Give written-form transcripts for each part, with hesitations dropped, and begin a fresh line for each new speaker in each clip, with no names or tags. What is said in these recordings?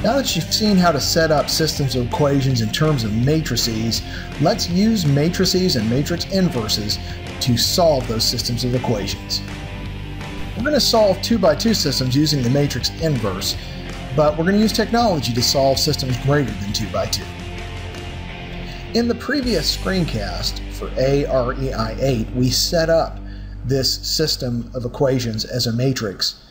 Now that you've seen how to set up systems of equations in terms of matrices, let's use matrices and matrix inverses to solve those systems of equations. We're going to solve 2x2 systems using the matrix inverse, but we're going to use technology to solve systems greater than 2x2. In the previous screencast for A.REI.9, we set up this system of equations as a matrix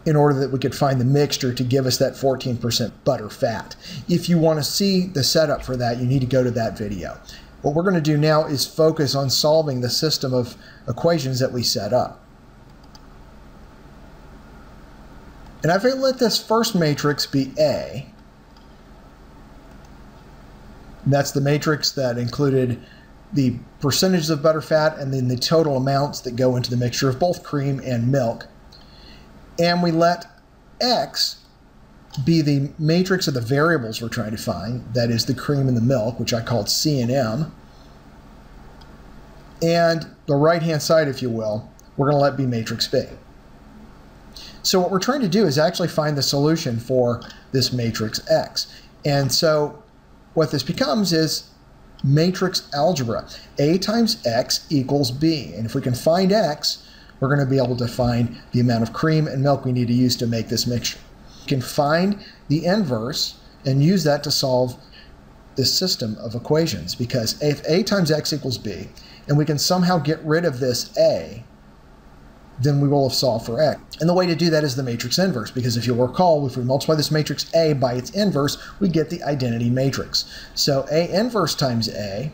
in order that we could find the mixture to give us that 14% butter fat. If you want to see the setup for that, you need to go to that video. What we're going to do now is focus on solving the system of equations that we set up. And I've let this first matrix be A. That's the matrix that included the percentages of butterfat and then the total amounts that go into the mixture of both cream and milk. And we let X be the matrix of the variables we're trying to find, that is the cream and the milk, which I called C and M. And the right-hand side, if you will, we're going to let be matrix B. So what we're trying to do is actually find the solution for this matrix X. And so what this becomes is matrix algebra. A times X equals B. And if we can find X, we're going to be able to find the amount of cream and milk we need to use to make this mixture. We can find the inverse and use that to solve this system of equations, because if A times X equals B, and we can somehow get rid of this A, then we will have solved for X. And the way to do that is the matrix inverse, because if you'll recall, if we multiply this matrix A by its inverse, we get the identity matrix. So A inverse times A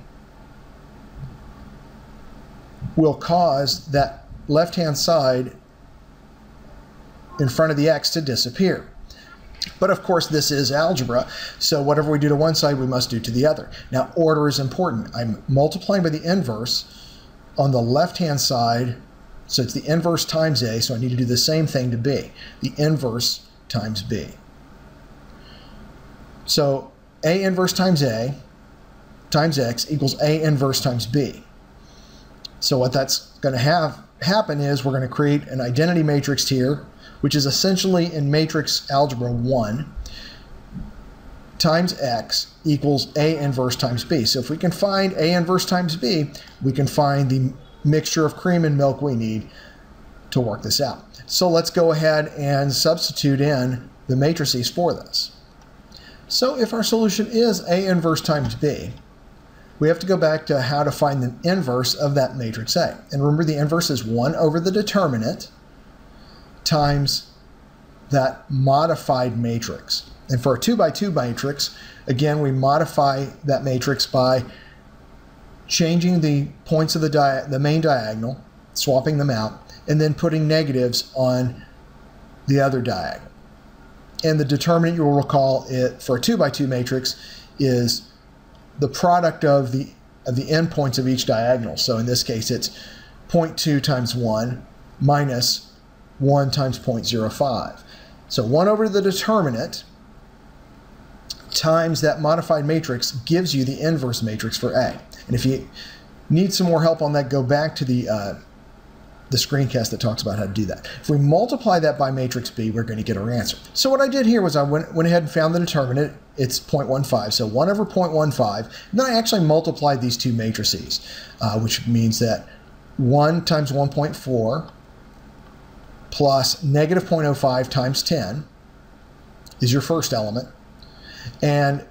will cause that left-hand side in front of the X to disappear. But of course this is algebra, so whatever we do to one side we must do to the other. Now order is important. I'm multiplying by the inverse on the left-hand side, so it's the inverse times A, so I need to do the same thing to B, the inverse times B. So A inverse times A times X equals A inverse times B. So what that's going to happen is we're going to create an identity matrix here, which is essentially in matrix algebra 1 times X equals A inverse times B. So if we can find A inverse times B, we can find the mixture of cream and milk we need to work this out. So let's go ahead and substitute in the matrices for this. So if our solution is A inverse times B, we have to go back to how to find the inverse of that matrix A. And remember, the inverse is 1 over the determinant times that modified matrix. And for a 2x2 matrix, again, we modify that matrix by changing the points of the main diagonal, swapping them out, and then putting negatives on the other diagonal. And the determinant, you'll recall, it for a 2x2 matrix is the product of the endpoints of each diagonal. So in this case, it's 0.2 times 1 minus 1 times 0.05. So 1 over the determinant times that modified matrix gives you the inverse matrix for A. And if you need some more help on that, go back to the screencast that talks about how to do that. If we multiply that by matrix B, we're going to get our answer. So what I did here was I went ahead and found the determinant. It's 0.15, so 1 over 0.15. And then I actually multiplied these two matrices, which means that 1 times 1.4 plus negative 0.05 times 10 is your first element. And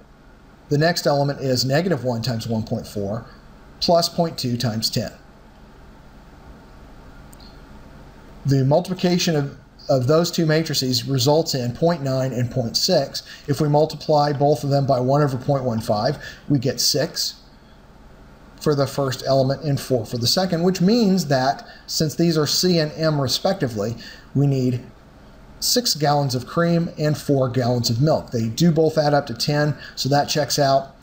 the next element is negative 1 times 1.4 plus 0.2 times 10. The multiplication of those two matrices results in 0.9 and 0.6. If we multiply both of them by 1 over 0.15, we get 6 for the first element and 4 for the second, which means that since these are C and M respectively, we need 6 gallons of cream and 4 gallons of milk. They do both add up to 10, so that checks out.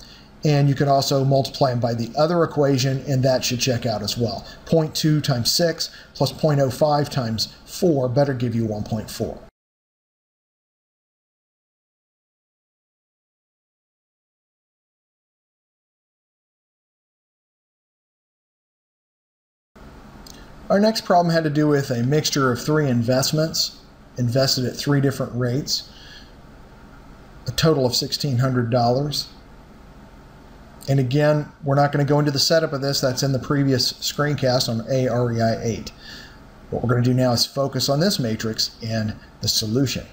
And you can also multiply them by the other equation, and that should check out as well. 0.2 times 6 plus 0.05 times 4 better give you 1.4. Our next problem had to do with a mixture of 3 investments, invested at 3 different rates. a total of $1,600. And again, we're not going to go into the setup of this. That's in the previous screencast on A.REI.9. What we're going to do now is focus on this matrix and the solution.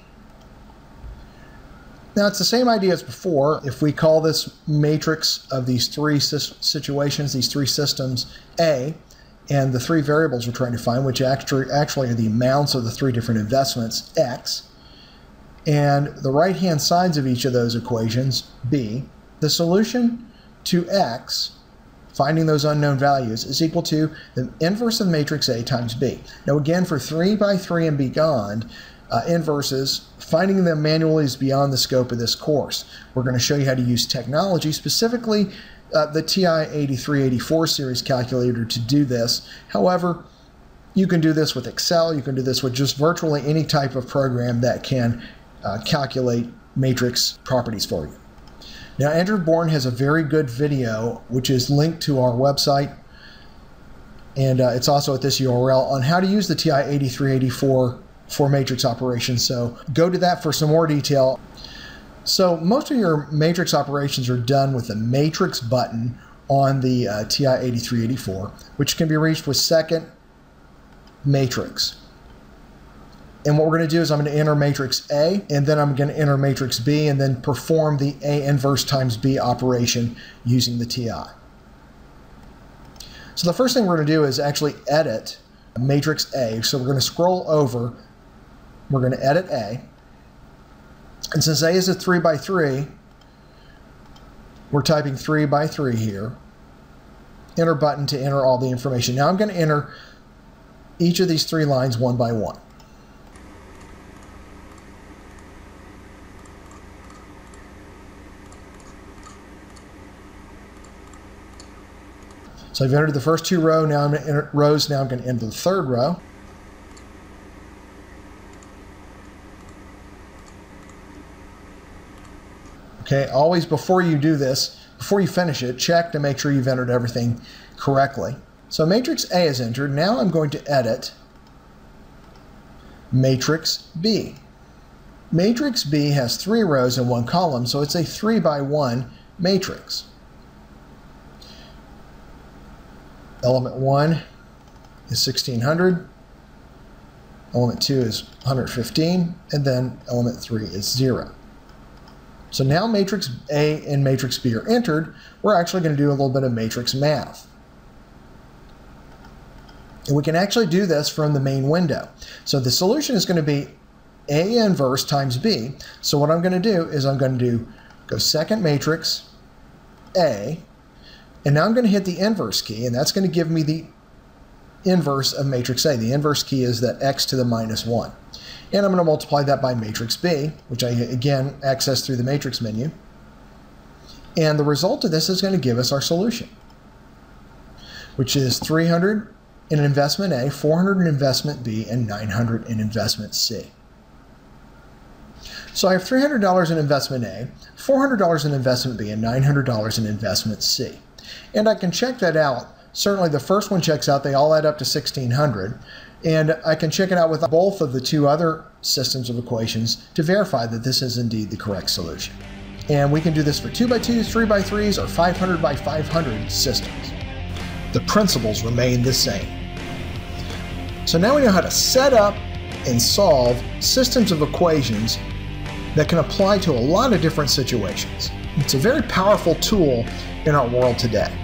Now, it's the same idea as before. If we call this matrix of these three situations, these three systems, A, and the three variables we're trying to find, which actually are the amounts of the three different investments, X, and the right-hand sides of each of those equations, B, the solution to X, finding those unknown values, is equal to the inverse of the matrix A times B. Now again, for 3 by 3 and beyond, inverses, finding them manually is beyond the scope of this course. We're going to show you how to use technology, specifically the TI-8384 series calculator to do this. However, you can do this with Excel, you can do this with just virtually any type of program that can calculate matrix properties for you. Now, Andrew Bourne has a very good video, which is linked to our website, and it's also at this URL, on how to use the TI-8384 for matrix operations. So go to that for some more detail. So most of your matrix operations are done with the matrix button on the TI-8384, which can be reached with second matrix. And what we're going to do is I'm going to enter matrix A, and then I'm going to enter matrix B, and then perform the A inverse times B operation using the TI. So the first thing we're going to do is actually edit matrix A. So we're going to scroll over, we're going to edit A, and since A is a 3 by 3, we're typing 3 by 3 here. Enter button to enter all the information. Now I'm going to enter each of these three lines one by one. So I've entered the first two rows. Now I'm going to enter the third row. Okay, always before you do this, before you finish it, check to make sure you've entered everything correctly. So matrix A is entered. Now I'm going to edit matrix B. Matrix B has 3 rows and 1 column, so it's a 3 by 1 matrix. Element 1 is 1600, element 2 is 115, and then element 3 is 0. So now matrix A and matrix B are entered. We're actually going to do a little bit of matrix math. And we can actually do this from the main window. So the solution is going to be A inverse times B. So what I'm going to do is I'm going to go second matrix, A, and now I'm going to hit the inverse key, and that's going to give me the inverse of matrix A. The inverse key is that x to the minus 1. And I'm going to multiply that by matrix B, which I, again, access through the matrix menu. And the result of this is going to give us our solution, which is 300 in investment A, 400 in investment B, and 900 in investment C. So I have $300 in investment A, $400 in investment B, and $900 in investment C. And I can check that out. Certainly the first one checks out. They all add up to 1,600. And I can check it out with both of the two other systems of equations to verify that this is indeed the correct solution. And we can do this for 2 by 2s, 3 by 3s, or 500 by 500 systems. The principles remain the same. So now we know how to set up and solve systems of equations that can apply to a lot of different situations. It's a very powerful tool in our world today.